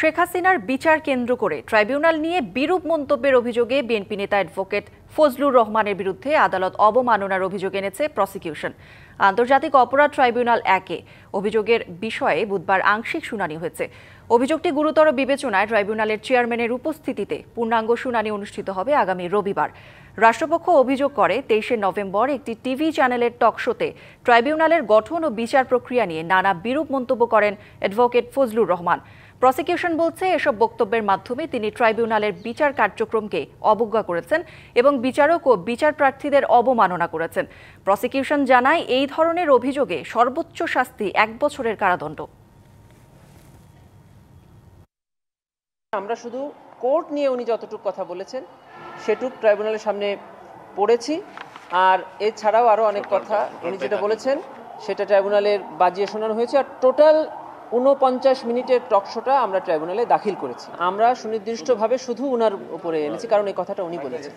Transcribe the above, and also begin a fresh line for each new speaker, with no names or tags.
শেখ হাসিনার বিচার কেন্দ্র করে ট্রাইব্যুনাল নিয়ে বিরূপ মন্তব্যের অভিযোগে বিএনপি নেতা অ্যাডভোকেট ফজলুর রহমানের বিরুদ্ধে আদালত অবমাননার অভিযোগ এনেছে প্রসিকিউশন। আন্তর্জাতিক অপরাধ ট্রাইব্যুনাল 1-এ অভিযোগের বিষয়ে বুধবার আংশিক শুনানি হয়েছে। অভিযোগটি গুরুতর বিবেচনায় ট্রাইব্যুনালের চেয়ারম্যানের উপস্থিতিতে পূর্ণাঙ্গ শুনানি অনুষ্ঠিত হবে আগামী রবিবার। রাষ্ট্রপক্ষ অভিযোগ করে 23 নভেম্বর একটি টিভি চ্যানেলের টকশোতে ট্রাইব্যুনালের গঠন ও বিচার প্রক্রিয়া নিয়ে নানা বিরূপ মন্তব্য করেন অ্যাডভোকেট ফজলুর রহমান। প্রসিকিউশন বলছে এসব বক্তব্যের মাধ্যমে তিনি ট্রাইব্যুনালের বিচার কার্যক্রমকে অবজ্ঞা করেছেন এবং বিচারক ও বিচার প্রার্থীদের অবমাননা করেছেন। প্রসিকিউশন জানায় এই ধরনের অভিযোগে সর্বোচ্চ শাস্তি 1 বছরের কারাদণ্ড।
আমরা শুধু কোর্ট নিয়ে উনি যতটুকু কথা বলেছেন সেটুকু ট্রাইব্যুনালের সামনে পড়েছি, আর এছাড়াও আরও অনেক কথা উনি যেটা বলেছেন সেটা ট্রাইব্যুনালের বাজিয়ে শোনানো হয়েছে। আর টোটাল 49 মিনিটের টকশোটা আমরা ট্রাইব্যুনালে দাখিল করেছি। আমরা সুনির্দিষ্টভাবে শুধু উনার উপরে এনেছি, কারণ এই কথাটা উনি বলেছেন।